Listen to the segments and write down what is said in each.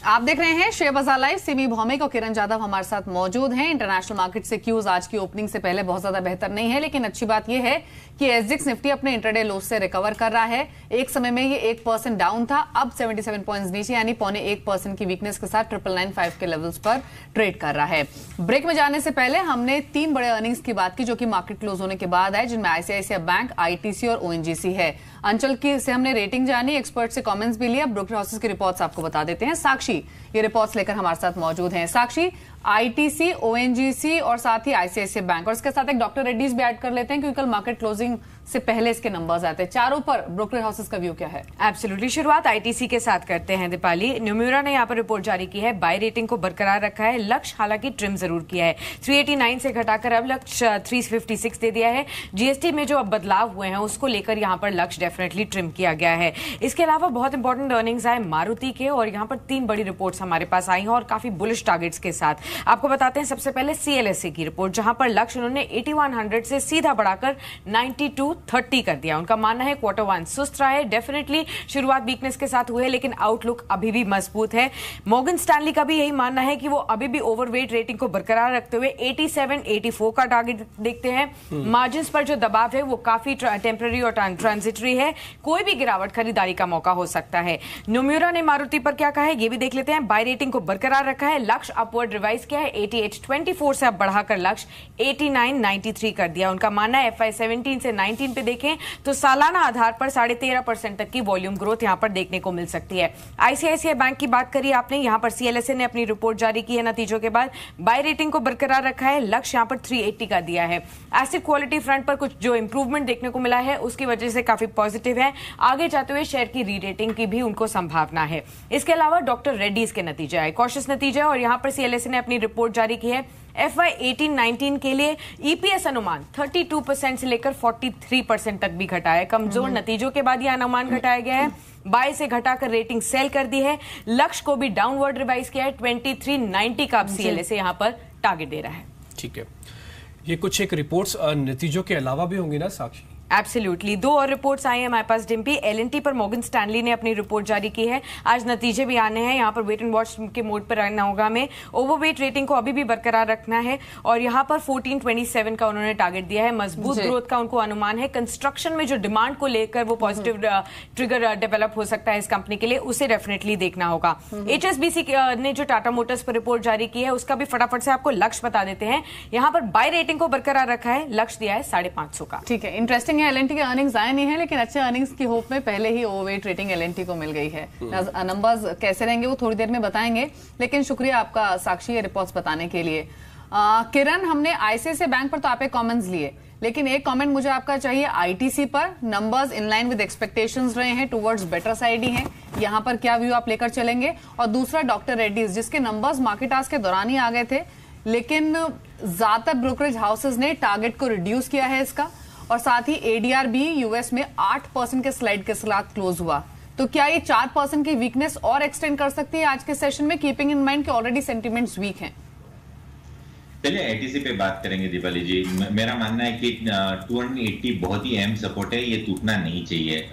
आप देख रहे हैं शेयर बाजार लाइव। सिमी भौमिक और किरण जाधव हमारे साथ मौजूद हैं। इंटरनेशनल मार्केट से क्यूज आज की ओपनिंग से पहले बहुत ज्यादा बेहतर नहीं है, लेकिन अच्छी बात यह है कि एसजीएक्स निफ्टी अपने इंटरडे लो से रिकवर कर रहा है। एक समय में ये 1% डाउन था, अब 77 पॉइंट्स नीचे यानी 0.25% की वीकनेस के साथ 995 के लेवल्स पर ट्रेड कर रहा है। ब्रेक में जाने से पहले हमने 3 बड़े अर्निंग्स की बात की जो कि मार्केट क्लोज होने के बाद है, जिनमें आईसीआईसीआई बैंक, आईटीसी और ओएनजीसी है। अंचल की से हमने रेटिंग जानी, एक्सपर्ट से कमेंट्स भी लिया, ब्रोकर हाउसेस की रिपोर्ट्स आपको बता देते हैं। साक्षी ये रिपोर्ट्स लेकर हमारे साथ मौजूद हैं। साक्षी, आईटीसी, ओएनजीसी और साथ ही आईसीआईसीआई बैंक और इसके साथ एक डॉक्टर रेड्डीज भी ऐड कर लेते हैं क्योंकि कल मार्केट क्लोजिंग से पहले इसके नंबर्स आते हैं। चारों पर ब्रोकर हाउसेस का व्यू क्या है? एब्सोल्युटली, शुरुआत आईटीसी के साथ करते हैं। दीपाली, न्यूम्यूरा ने यहाँ पर रिपोर्ट जारी की है, बाय रेटिंग को बरकरार रखा है, लक्ष्य हालांकि ट्रिम जरूर किया है, 389 से घटाकर अब लक्ष्य 356 दे दिया है। जीएसटी में जो अब बदलाव हुए हैं उसको लेकर यहाँ पर लक्ष्य डेफिनेटली ट्रिम किया गया है। इसके अलावा बहुत इंपॉर्टेंट अर्निंग्स आए मारुति के और यहाँ पर 3 बड़ी रिपोर्ट्स हमारे पास आई हैं और काफी बुलिश टारगेट्स के साथ। आपको बताते हैं सबसे पहले सीएलएसए की रिपोर्ट, जहां पर लक्ष्य उन्होंने 8100 से सीधा बढ़ाकर 9230 कर दिया। उनका मानना है क्वार्टर 1 सुस्त रहा है, डेफिनेटली शुरुआत वीकनेस के साथ हुई है लेकिन आउटलुक अभी भी मजबूत है। मॉर्गन स्टैनली का भी यही मानना है कि वो अभी भी ओवरवेट रेटिंग को बरकरार रखते हुए 87-84 का टारगेट देखते हैं। मार्जिन पर जो दबाव है वो काफी टेम्पररी और ट्रांजिटरी है, कोई भी गिरावट खरीदारी का मौका हो सकता है। न्यूम्यूरा ने मारुति पर क्या कहा है ये भी देख लेते हैं। बाय रेटिंग को बरकरार रखा है, लक्ष्य अपवर्ड रिवाइज किया है, 8824 से अब बढ़ाकर लक्ष्य 8993 कर दिया। उनका मानना है FY 17 से 19 पे देखें तो सालाना आधार पर 13.5% तक की वॉल्यूम ग्रोथ यहां पर देखने को मिल सकती है। आईसीआईसीआई बैंक की बात करी आपने, यहां पर सीएलएसए ने अपनी रिपोर्ट जारी की है नतीजों के बाद, बाय रेटिंग को बरकरार रखा है, लक्ष्य यहां पर 380 का दिया है। एसेट क्वालिटी फ्रंट पर कुछ जो इंप्रूवमेंट देखने को मिला है उसकी वजह से काफी पॉजिटिव है, आगे जाते हुए शेयर की री-रेटिंग की भी उनको संभावना है। इसके अलावा डॉक्टर रेड्डीज के नतीजे आए, कॉशियस नतीजे, और यहां पर सीएलएसए ने अपनी रिपोर्ट जारी की है। FY 18-19 के लिए ईपीएस अनुमान 32% से लेकर 43% तक भी घटा है। कमजोर नतीजों के बाद यह अनुमान घटाया गया है, बाय से घटाकर रेटिंग सेल कर दी है, लक्ष्य को भी डाउनवर्ड रिवाइज किया है, 2390 का सीएलएसए यहां पर टारगेट दे रहा है। ठीक है, ये कुछ एक रिपोर्ट्स नतीजों के अलावा भी होंगी ना साक्षी? एब्सोल्युटली, 2 और रिपोर्ट्स आई हैं हमारे पास डिम्पी। एलएनटी पर मॉर्गन स्टैनली ने अपनी रिपोर्ट जारी की है, आज नतीजे भी आने हैं। यहाँ पर वेट एंड वॉच के मोड पर रहना होगा हमें, ओवरवेट रेटिंग को अभी भी बरकरार रखना है और यहाँ पर 1427 का उन्होंने टारगेट दिया है। मजबूत ग्रोथ का उनको अनुमान है, कंस्ट्रक्शन में जो डिमांड को लेकर वो पॉजिटिव ट्रिगर डेवलप हो सकता है इस कंपनी के लिए, उसे डेफिनेटली देखना होगा। HSBC ने जो टाटा मोटर्स पर रिपोर्ट जारी की है उसका भी फटाफट से आपको लक्ष्य बता देते हैं। यहाँ पर बाय रेटिंग को बरकरार रखा है, लक्ष्य दिया है 550 का। ठीक है, इंटरेस्टिंग। एलएनटी के अर्निंग्स आए नहीं है लेकिन अच्छे अर्निंग्स की होप में पहले ही ओवरवेट रेटिंग एलएनटी को मिल गई है। नंबर्स कैसे रहेंगे वो थोड़ी देर में बताएंगे, लेकिन शुक्रिया आपका साक्षी ये रिपोर्ट्स बताने के लिए। किरण, हमने आईसीआईसीआई बैंक पर तो आपके कमेंट्स लिए, लेकिन एक कमेंट मुझे आपका चाहिए आईटीसी पर। Numbers in line with expectations रहे हैं, टुवर्ड्स बेटर साइड ही हैं, यहाँ पर क्या व्यू आप लेकर चलेंगे? और दूसरा डॉक्टर रेड्डीज, जिसके नंबर्स मार्केट आज के दौरान ही आ गए थे लेकिन ज्यादातर ब्रोकरेज हाउसेज ने टारगेट को रिड्यूस किया है इसका, और साथ ही एडीआर भी यूएस में 8% के स्लाइड के साथ क्लोज हुआ। तो क्या ये 4% की वीकनेस और एक्सटेंड कर सकती है आज के सेशन में, कीपिंग इन माइंड कि ऑलरेडी सेंटिमेंट्स वीक हैं? चलिए आईटीसी पे बात करेंगे दीपाली जी। मेरा मानना है कि 280 बहुत ही अहम सपोर्ट है, ये टूटना नहीं चाहिए।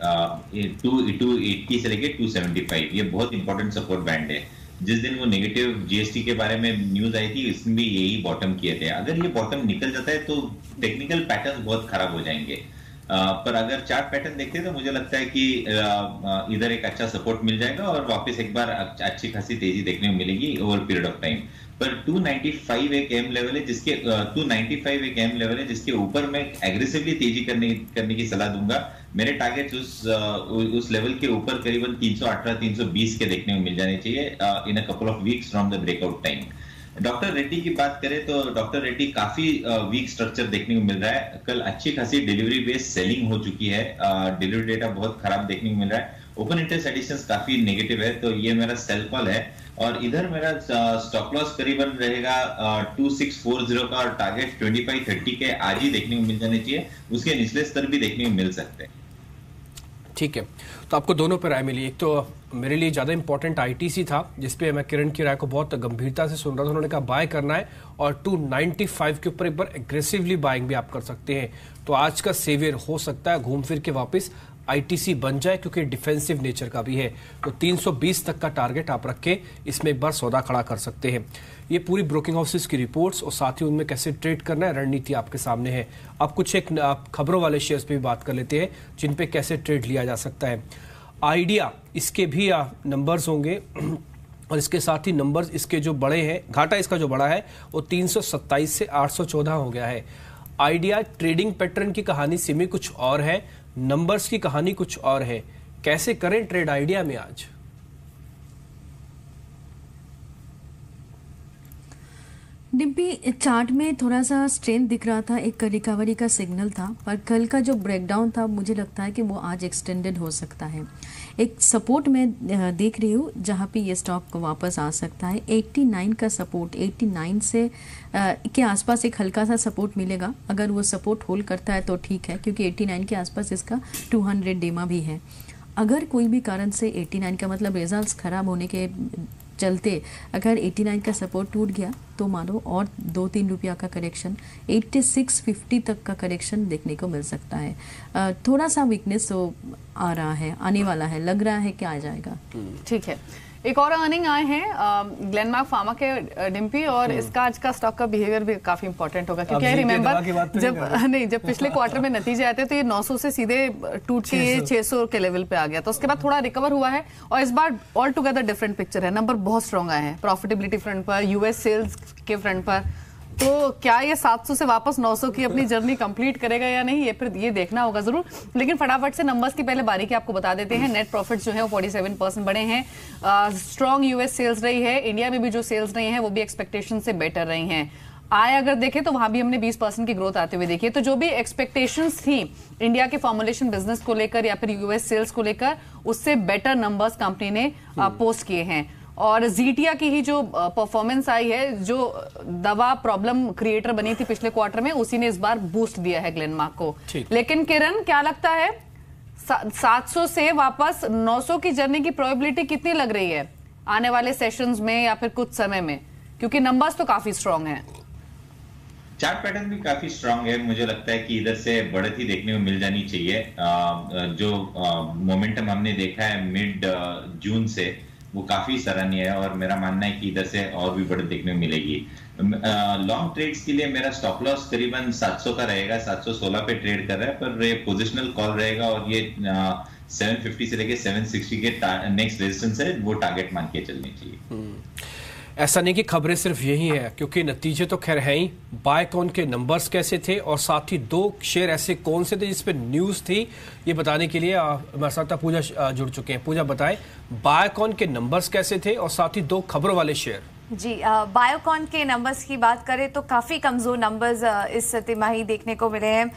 280 से लेके 275 ये बहुत इंपॉर्टेंट सपोर्ट बैंड है। जिस दिन वो नेगेटिव जीएसटी के बारे में न्यूज आई थी इसमें भी यही बॉटम किए थे। अगर ये बॉटम निकल जाता है तो टेक्निकल पैटर्न बहुत खराब हो जाएंगे, पर अगर चार्ट पैटर्न देखते हैं तो मुझे लगता है कि इधर एक अच्छा सपोर्ट मिल जाएगा और वापस एक बार अच्छी खासी तेजी देखने को मिलेगी ओवर पीरियड ऑफ टाइम। पर 295 एक अहम लेवल है जिसके 295 एक अहम लेवल है जिसके ऊपर मैं एग्रेसिवली तेजी करने की सलाह दूंगा। मेरे टारगेट उस लेवल के ऊपर करीबन 318-320 के देखने को मिल जाने चाहिए in a couple of weeks from the breakout time. Doctor Reddy की बात करें तो डॉक्टर रेड्डी काफी वीक स्ट्रक्चर देखने को मिल रहा है। कल अच्छी खासी डिलीवरी बेस्ड सेलिंग हो चुकी है, डिलीवरी डेटा बहुत खराब देखने को मिल रहा है, ओपन इंटरेस्ट एडिशंस काफी नेगेटिव है, तो ये मेरा सेल कॉल है। और इधर मेरा स्टॉप लॉस करीबन रहेगा 2640 का और टारगेट 2530 के आज ही देखने को मिल जाने चाहिए, उसके निचले स्तर भी देखने को मिल सकते हैं। ठीक है, तो आपको दोनों पर राय मिली। एक तो मेरे लिए ज़्यादा इंपॉर्टेंट आईटीसी था जिसपे मैं किरण की राय को बहुत गंभीरता से सुन रहा था। उन्होंने कहा बाय करना है और 295 के ऊपर एक बार एग्रेसिवली बाइंग भी आप कर सकते हैं, तो आज का सेवियर हो सकता है घूम फिर के वापस आईटीसी बन जाए, क्योंकि डिफेंसिव नेचर का भी है। तो 320 तक का टारगेट आप रख के इसमें एक बार सौदा खड़ा कर सकते हैं। ये पूरी ब्रोकिंग हाउसेस की रिपोर्ट्स और साथ ही उनमें कैसे ट्रेड करना है रणनीति आपके सामने है। अब कुछ एक खबरों वाले शेयर्स पे भी बात कर लेते हैं जिन पे कैसे ट्रेड लिया जा सकता है। आइडिया, इसके भी नंबर्स होंगे और इसके साथ ही नंबर्स इसके जो बड़े हैं, घाटा इसका जो बड़ा है वो 327 से 814 हो गया है। आइडिया ट्रेडिंग पैटर्न की कहानी सिमी कुछ और है, नंबर्स की कहानी कुछ और है। कैसे करें ट्रेड आइडिया में आज? डिम्पी, चार्ट में थोड़ा सा स्ट्रेंथ दिख रहा था, एक रिकवरी का सिग्नल था, पर कल का जो ब्रेकडाउन था मुझे लगता है कि वो आज एक्सटेंडेड हो सकता है। एक सपोर्ट मैं देख रही हूँ जहाँ पे ये स्टॉक वापस आ सकता है। 89 का सपोर्ट, 89 से के आसपास एक हल्का सा सपोर्ट मिलेगा। अगर वो सपोर्ट होल्ड करता है तो ठीक है, क्योंकि 89 के आसपास इसका 200 डेमा भी है। अगर कोई भी कारण से 89 का मतलब रिजल्ट्स खराब होने के चलते अगर 89 का सपोर्ट टूट गया तो मानो और 2-3 रुपया का करेक्शन 8650 तक का करेक्शन देखने को मिल सकता है। थोड़ा सा वीकनेस तो आ रहा है, आने वाला है, लग रहा है कि आ जाएगा। ठीक है, एक और अर्निंग आए हैं ग्लेनमार्क फार्मा के डिम्पी, और इसका आज का स्टॉक का बिहेवियर भी काफी इंपॉर्टेंट होगा, क्योंकि आई रिमेंबर जब पिछले क्वार्टर में नतीजे आए थे तो ये 900 से सीधे टूट के ये 600 के लेवल पे आ गया, तो उसके बाद थोड़ा रिकवर हुआ है और इस बार ऑल टुगेदर डिफरेंट पिक्चर है। नंबर बहुत स्ट्रॉन्ग आए हैं प्रॉफिटेबिलिटी फ्रंट पर, यूएस सेल्स के फ्रंट पर। तो क्या ये 700 से वापस 900 की अपनी जर्नी कंप्लीट करेगा या नहीं, ये फिर ये देखना होगा जरूर। लेकिन फटाफट से नंबर्स की पहले बारीकी आपको बता देते हैं। नेट प्रॉफिट जो है वो 47% बढ़े हैं। स्ट्रॉन्ग यूएस सेल्स रही है, इंडिया में भी जो सेल्स रही हैं वो भी एक्सपेक्टेशन से बेटर रही हैं। आय अगर देखें तो वहां भी हमने 20% की ग्रोथ आते हुए देखी है। तो जो भी एक्सपेक्टेशंस थी इंडिया के फॉर्मुलेशन बिजनेस को लेकर या फिर यूएस सेल्स को लेकर, उससे बेटर नंबर्स कंपनी ने पोस्ट किए हैं। और जीटिया की ही जो परफॉर्मेंस आई है, जो दवा प्रॉब्लम क्रिएटर बनी थी पिछले क्वार्टर में, उसी ने इस बार बूस्ट दिया है ग्लेनमार्क को। लेकिन किरण, क्या लगता है 700 से वापस 900 की जर्नी की प्रोबेबिलिटी कितनी लग रही है आने वाले सेशंस में या फिर कुछ समय में, क्योंकि नंबर्स तो काफी स्ट्रांग हैं। चार्ट पैटर्न भी काफी स्ट्रांग है। मुझे लगता है कि इधर से बढ़त ही देखने को मिल जानी चाहिए। जो मोमेंटम हमने देखा है मिड जून से, वो काफी सराहनीय है और मेरा मानना है कि इधर से और भी बढ़त देखने को मिलेगी। लॉन्ग ट्रेड्स के लिए मेरा स्टॉप लॉस करीबन 700 का रहेगा, 716 पे ट्रेड कर रहा है, पर ये पोजिशनल कॉल रहेगा और ये 750 से लेके 760 के नेक्स्ट रेजिस्टेंस है, वो टारगेट मान के चलनी चाहिए। ऐसा नहीं कि खबरें सिर्फ यही है, क्योंकि नतीजे तो खैर है ही। बायकॉन के नंबर्स कैसे थे और साथ ही 2 शेयर ऐसे कौन से थे जिसपे न्यूज थी, ये बताने के लिए हमारे साथ पूजा जुड़ चुके हैं। पूजा बताए बायकॉन के नंबर्स कैसे थे और साथ ही 2 खबरों वाले शेयर। जी, बायोकॉन के नंबर्स की बात करें तो काफ़ी कमज़ोर नंबर्स इस तिमाही देखने को मिले हैं।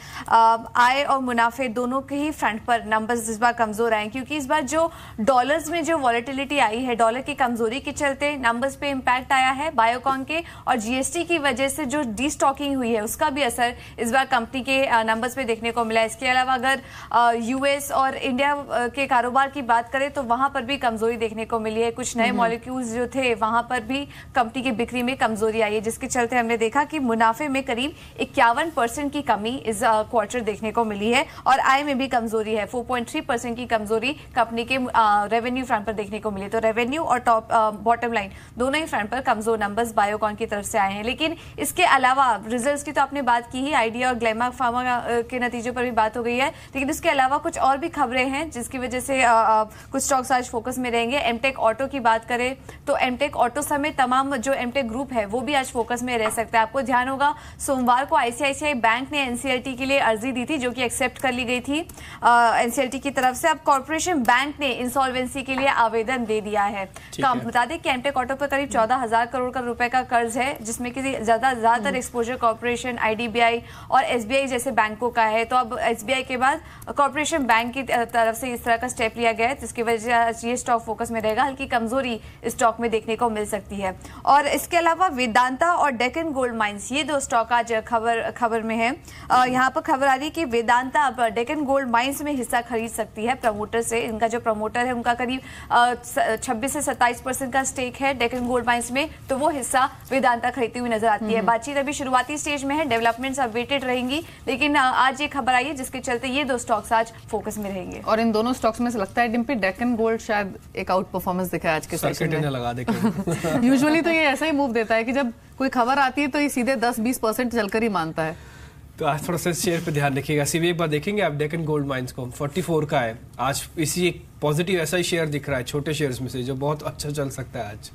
आय और मुनाफे दोनों के ही फ्रंट पर नंबर्स इस बार कमज़ोर आए, क्योंकि इस बार जो डॉलर्स में जो वॉलेटिलिटी आई है, डॉलर की कमज़ोरी के चलते नंबर्स पे इम्पैक्ट आया है बायोकॉन के, और जीएसटी की वजह से जो डी स्टॉकिंग हुई है उसका भी असर इस बार कंपनी के नंबर्स पे देखने को मिला है। इसके अलावा अगर यूएस और इंडिया के कारोबार की बात करें तो वहाँ पर भी कमज़ोरी देखने को मिली है। कुछ नए मॉलिक्यूल्स जो थे वहाँ पर भी कंपनी की बिक्री में कमजोरी आई है, जिसके चलते हमने देखा कि मुनाफे में करीब 51% की कमी इस क्वार्टर देखने को मिली है और आय में भी कमजोरी है। 4.3% की कमजोरी कंपनी के रेवेन्यू फ्रंट पर देखने को मिली। तो रेवेन्यू और टॉप बॉटम लाइन दोनों ही फ्रंट पर कमजोर नंबर्स बायोकॉन की तरफ से आए हैं। लेकिन इसके अलावा रिजल्ट्स की तो आपने बात की ही, आइडिया और ग्लेनमार्क फार्मा के नतीजों पर भी बात हो गई है, लेकिन इसके अलावा कुछ और भी खबरें हैं जिसकी वजह से कुछ स्टॉक्स आज फोकस में रहेंगे। एमटेक ऑटो की बात करें तो एमटेक ऑटो समेत तमाम जो एमटेक ग्रुप है वो भी आज फोकस में रह सकता है। आपको ध्यान होगा सोमवार को आईसीआईसीआई बैंक ने एनसीएलटी के लिए अर्जी दी थी जो कि एक्सेप्ट कर ली गई थी एनसीएलटी की तरफ से। अब कॉर्पोरेशन बैंक ने इंसॉल्वेंसी के लिए आवेदन दे दिया है। बता दें कि एमटेक ऑटो पर करीब 14,000 करोड़ रुपए का कर्ज है, जिसमें कि ज्यादातर एक्सपोजर कॉर्पोरेशन, आईडीबीआई और एसबीआई जैसे बैंकों का है। तो अब एसबीआई के बाद कॉर्पोरेशन बैंक की तरफ से इस तरह का स्टेप लिया गया है, जिसकी वजह से ये स्टॉक फोकस में रहेगा। हल्की कमजोरी इस स्टॉक में देखने को मिल सकती है। और इसके अलावा वेदांता और डेक्कन गोल्ड माइंस, ये दो स्टॉक आज खबर में है। यहाँ पर खबर आ रही है कि वेदांता अब डेक्कन गोल्ड माइंस में हिस्सा खरीद सकती है प्रमोटर से। इनका जो प्रमोटर है उनका करीब 26 से 27% का स्टेक है डेक्कन गोल्ड माइंस में, तो वो हिस्सा वेदांता खरीदती हुई नजर आती है। बातचीत अभी शुरुआती स्टेज में है, डेवलपमेंट्स अब वेटेड रहेंगी, लेकिन आज ये खबर आई है जिसके चलते ये दो स्टॉक्स आज फोकस में रहेंगे। और इन दोनों स्टॉक्स में से लगता है डिम्पी डेक्कन गोल्ड शायद एक आउट परफॉर्मेंस दिखा है आज के सेशन में। लगा दे यूजुअली तो ये ऐसा ही मूव देता है कि जब कोई खबर आती है तो ये सीधे 10-20% चलकर ही मानता है। तो आज थोड़ा सा शेयर पे ध्यान रखिएगा। सीबी एक बार देखेंगे आप डेक्कन गोल्ड माइंस को, 44 का है आज। इसी एक पॉजिटिव ऐसा ही शेयर दिख रहा है छोटे शेयर्स में से, जो बहुत अच्छा चल सकता है आज।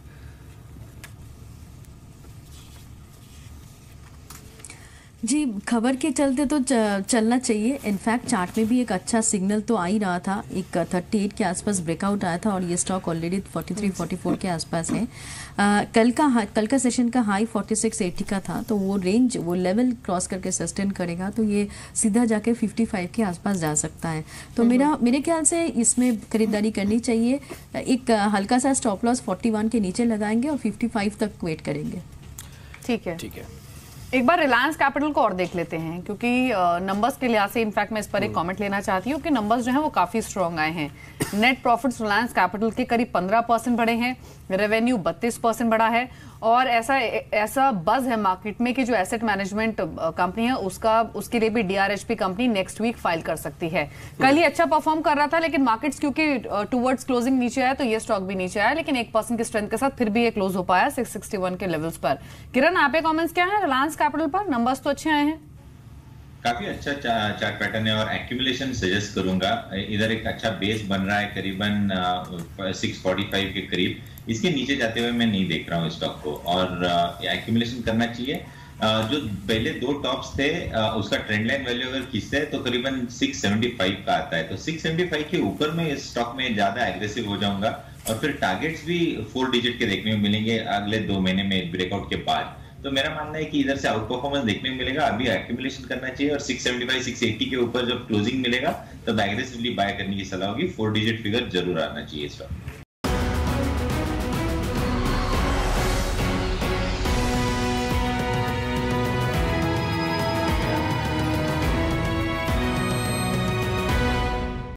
जी, खबर के चलते तो चलना चाहिए। इनफैक्ट चार्ट में भी एक अच्छा सिग्नल तो आ ही रहा था, एक 38 के आसपास ब्रेकआउट आया था और ये स्टॉक ऑलरेडी 43-44 के आसपास है। कल का सेशन का हाई 4680 का था, तो वो रेंज, वो लेवल क्रॉस करके सस्टेन करेगा तो ये सीधा जाके 55 के आसपास जा सकता है। तो मेरे ख्याल से इसमें खरीदारी करनी चाहिए। एक हल्का सा स्टॉप लॉस 41 के नीचे लगाएंगे और 55 तक वेट करेंगे। ठीक है, ठीक है। एक बार रिलायंस कैपिटल को और देख लेते हैं, क्योंकि नंबर्स के लिहाज से इनफैक्ट मैं इस पर एक कमेंट लेना चाहती हूँ कि नंबर्स जो हैं वो काफी स्ट्रॉन्ग आए हैं। नेट प्रॉफिट्स रिलायंस कैपिटल के करीब 15% बढ़े हैं, रेवेन्यू 32% बढ़ा है, और ऐसा बज है मार्केट में कि जो एसेट मैनेजमेंट कंपनी है उसके लिए भी DRHP company next week file कर सकती है। कल ही अच्छा परफॉर्म कर रहा था, लेकिन मार्केट्स क्योंकि टुवर्ड्स क्लोजिंग नीचे आया तो ये स्टॉक भी नीचे आया, लेकिन 1% की स्ट्रेंथ के साथ फिर भी ये क्लोज हो पाया 661 के लेवल्स पर। किरण, आपके कमेंट्स क्या है रिलायंस कैपिटल पर? नंबर्स तो अच्छे आए हैं, काफी अच्छा चार्ट पैटर्न है, और एक्यूमुलेशन सजेस्ट करूंगा। इधर एक अच्छा बेस बन रहा है करीबन 645 के करीब। इसके नीचे जाते हुए मैं नहीं देख रहा हूँ स्टॉक को, और एक्यूमुलेशन करना चाहिए। जो पहले दो टॉप्स थे उसका ट्रेंड लाइन वैल्यू अगर खींचते हैं तो करीबन 675 का आता है, तो 675 के ऊपर में इस स्टॉक में ज्यादा एग्रेसिव हो जाऊंगा, और फिर टारगेट्स भी 4 डिजिट के देखने को मिलेंगे अगले 2 महीने में ब्रेकआउट के बाद। तो मेरा मानना है कि इधर से आउट परफॉर्मेंस देखने को मिलेगा। अभी एक्यूमुलेशन करना चाहिए, और 675 680 के ऊपर जब क्लोजिंग मिलेगा तब एग्रेसिवली बाय करने की सलाह होगी। 4 डिजिट फिगर जरूर आना चाहिए स्टॉक।